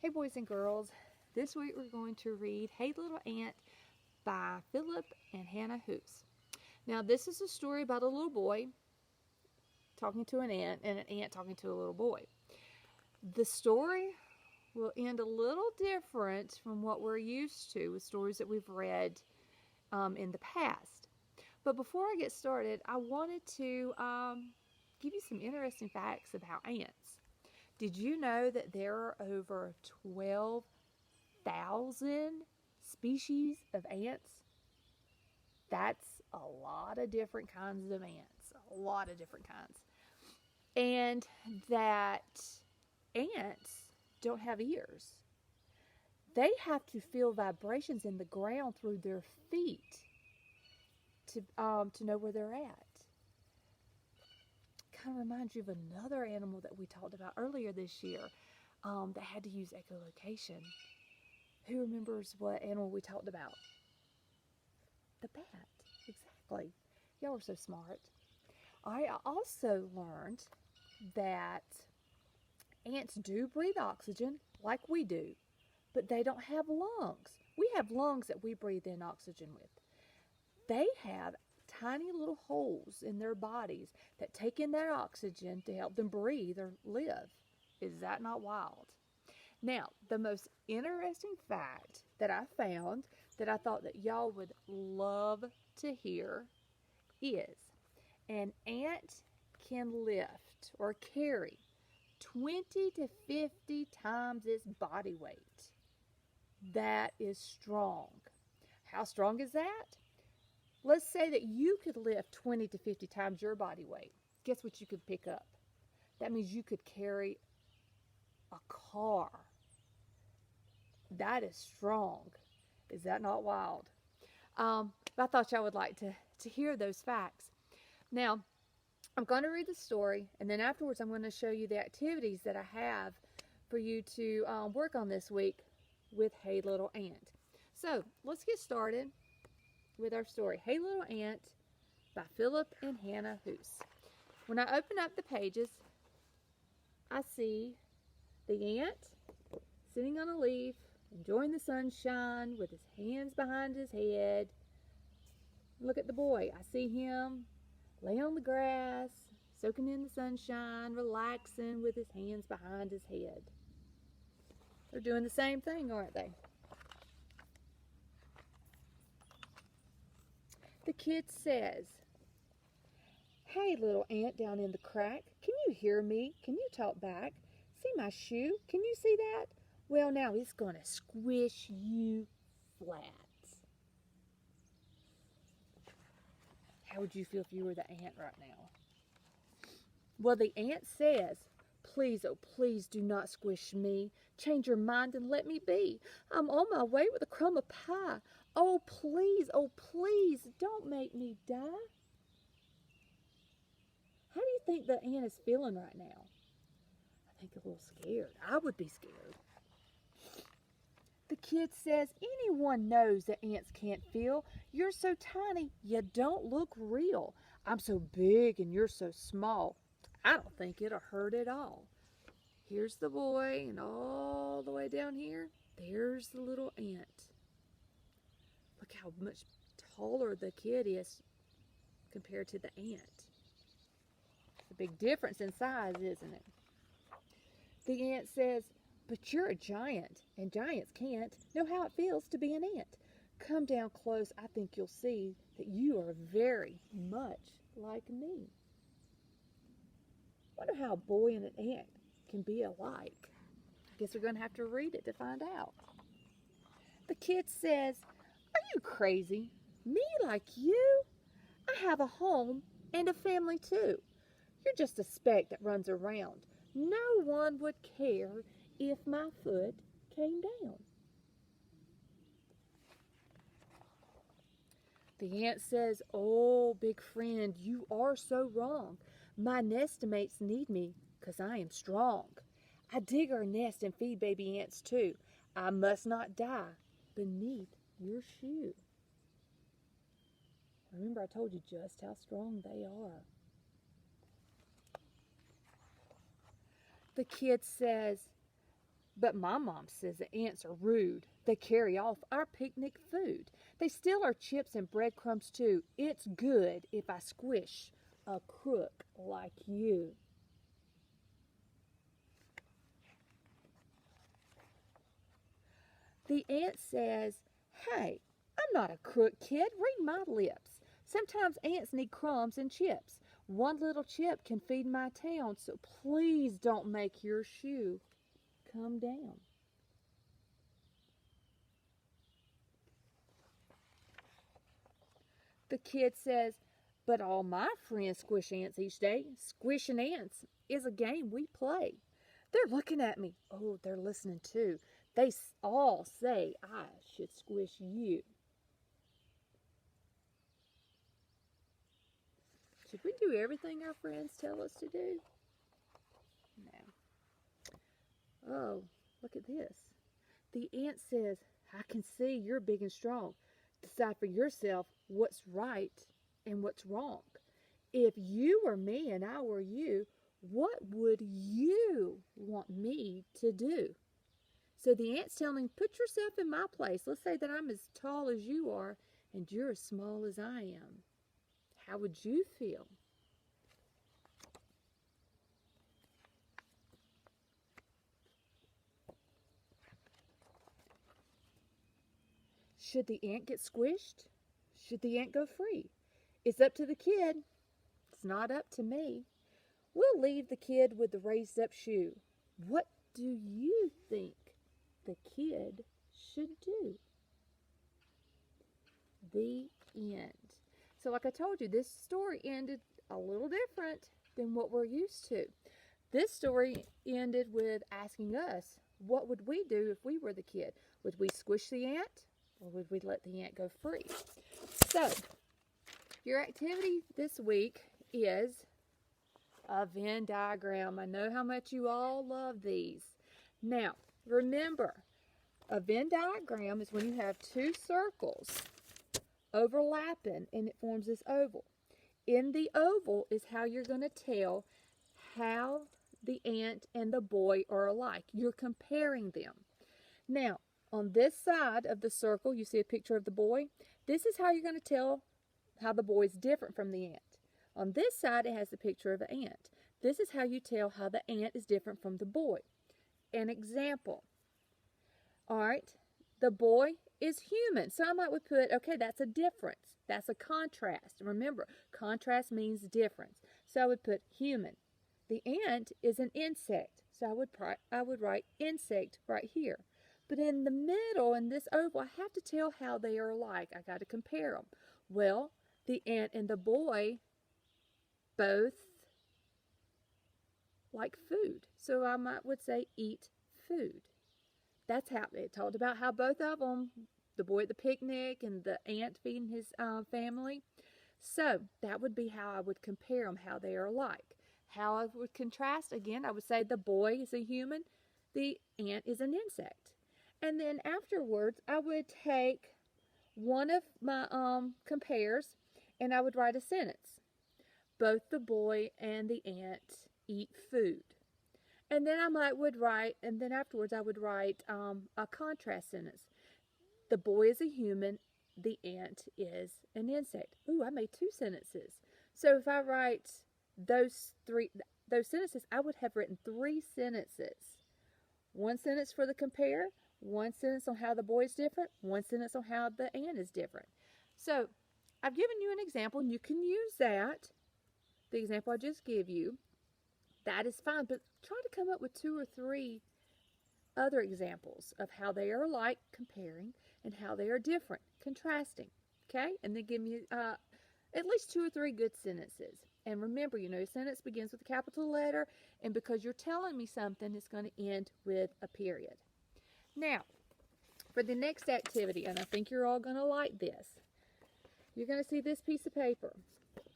Hey boys and girls, this week we're going to read Hey Little Ant by Philip and Hannah Hoos. Now this is a story about a little boy talking to an ant and an ant talking to a little boy. The story will end a little different from what we're used to with stories that we've read in the past. But before I get started, I wanted to give you some interesting facts about ants. Did you know that there are over 12,000 species of ants? That's a lot of different kinds of ants, a lot of different kinds. And that ants don't have ears. They have to feel vibrations in the ground through their feet to know where they're at. Kind of reminds you of another animal that we talked about earlier this year that had to use echolocation. Who remembers what animal we talked about? The bat. Exactly. Y'all are so smart. I also learned that ants do breathe oxygen like we do, but they don't have lungs. We have lungs that we breathe in oxygen with. They have tiny little holes in their bodies that take in that oxygen to help them breathe or live. Is that not wild? Now, the most interesting fact that I found that I thought that y'all would love to hear is an ant can lift or carry 20 to 50 times its body weight. That is strong. How strong is that? Let's say that you could lift 20 to 50 times your body weight. Guess what you could pick up? That means you could carry a car. That is strong. Is that not wild? I thought y'all would like to hear those facts. Now, I'm going to read the story, and then afterwards I'm going to show you the activities that I have for you to work on this week with Hey Little Ant. So, let's get started with our story. Hey Little Ant by Philip and Hannah Hoos. When I open up the pages, I see the ant sitting on a leaf, enjoying the sunshine with his hands behind his head. Look at the boy. I see him lay on the grass, soaking in the sunshine, relaxing with his hands behind his head. They're doing the same thing, aren't they? The kid says, "Hey, little ant down in the crack, can you hear me? Can you talk back? See my shoe? Can you see that? Well, now it's going to squish you flat." How would you feel if you were the ant right now? Well, the ant says, "Please, oh please do not squish me. Change your mind and let me be. I'm on my way with a crumb of pie. Oh please, don't make me die." How do you think the ant is feeling right now? I think a little scared. I would be scared. The kid says, "Anyone knows that ants can't feel. You're so tiny, you don't look real. I'm so big and you're so small. I don't think it'll hurt at all." Here's the boy, and all the way down here, there's the little ant. Look how much taller the kid is compared to the ant. It's a big difference in size, isn't it? The ant says, "But you're a giant, and giants can't know how it feels to be an ant. Come down close, I think you'll see that you are very much like me." I wonder how a boy and an ant can be alike. I guess we're going to have to read it to find out. The kid says, "Are you crazy? Me like you? I have a home and a family too. You're just a speck that runs around. No one would care if my foot came down." The ant says, "Oh, big friend, you are so wrong. My nestmates need me 'cause I am strong. I dig our nest and feed baby ants too. I must not die beneath your shoe." Remember, I told you just how strong they are. The kid says, But my mom says the ants are rude. They carry off our picnic food. They steal our chips and breadcrumbs too. It's good if I squish a crook like you. The ant says, hey, I'm not a crook, kid. Read my lips. Sometimes ants need crumbs and chips. One little chip can feed my town, so please don't make your shoe come down. The kid says, but all my friends squish ants each day. Squishing ants is a game we play. They're looking at me. Oh, they're listening too. They all say I should squish you. Should we do everything our friends tell us to do? No. Oh, look at this. The ant says, I can see you're big and strong. Decide for yourself what's right and what's wrong. If you were me and I were you, what would you want me to do? So the ant's telling, put yourself in my place. Let's say that I'm as tall as you are and you're as small as I am. How would you feel? Should the ant get squished? Should the ant go free? It's up to the kid. It's not up to me. We'll leave the kid with the raised up shoe. What do you think the kid should do? The end. So like I told you, this story ended a little different than what we're used to. This story ended with asking us, what would we do if we were the kid? Would we squish the ant or would we let the ant go free? So, your activity this week is a Venn diagram. I know how much you all love these. Now, remember, a Venn diagram is when you have two circles overlapping and it forms this oval. In the oval is how you're going to tell how the ant and the boy are alike. You're comparing them. Now, on this side of the circle, you see a picture of the boy. This is how you're going to tell how the boy is different from the ant. On this side, it has the picture of the ant. This is how you tell how the ant is different from the boy. An example. All right, the boy is human. So I would put, okay, that's a difference. That's a contrast. Remember, contrast means difference. So I would put human. The ant is an insect. So I would write insect right here. But in the middle, in this oval, I have to tell how they are alike. I got to compare them. Well, the ant and the boy both like food. So I would say eat food. That's how it talked about how both of them, the boy at the picnic and the ant feeding his family. So that would be how I would compare them, how they are alike. How I would contrast, again, I would say the boy is a human, the ant is an insect. And then afterwards, I would take one of my compares and I would write a sentence. Both the boy and the ant eat food. And then would write, and then afterwards I would write a contrast sentence. The boy is a human, the ant is an insect. Ooh, I made two sentences. So if I write those sentences, I would have written three sentences. One sentence for the compare, one sentence on how the boy is different, one sentence on how the ant is different. So I've given you an example, and you can use that, the example I just gave you. That is fine, but try to come up with 2 or 3 other examples of how they are alike, comparing, and how they are different, contrasting. Okay? And then give me at least 2 or 3 good sentences. And remember, a sentence begins with a capital letter, and because you're telling me something, it's going to end with a period. Now, for the next activity, and I think you're all going to like this, you're going to see this piece of paper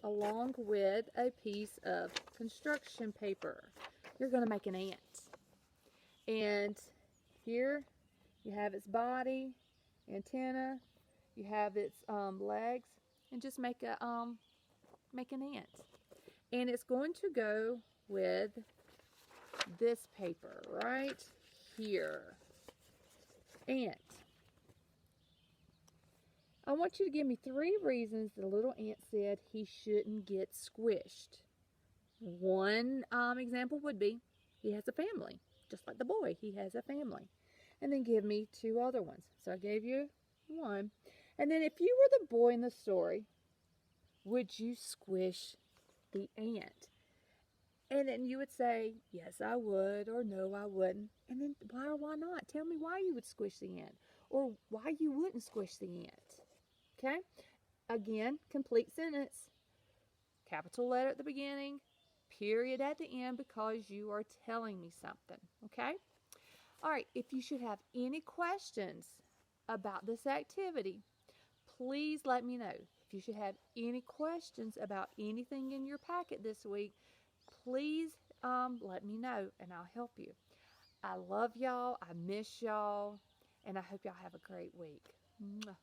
along with a piece of construction paper. You're going to make an ant. And here you have its body, antenna, you have its legs, and just make an ant. And it's going to go with this paper right here. Ant. I want you to give me 3 reasons the little ant said he shouldn't get squished. One example would be he has a family, just like the boy, he has a family. And then give me 2 other ones. So I gave you 1. And then if you were the boy in the story, would you squish the ant? And then you would say, yes, I would, or no, I wouldn't. And then why or why not? Tell me why you would squish the ant, or why you wouldn't squish the ant. Okay? Again, complete sentence. Capital letter at the beginning, period at the end, because you are telling me something. Okay? All right, if you should have any questions about this activity, please let me know. If you should have any questions about anything in your packet this week, please let me know and I'll help you. I love y'all. I miss y'all. And I hope y'all have a great week. Mwah.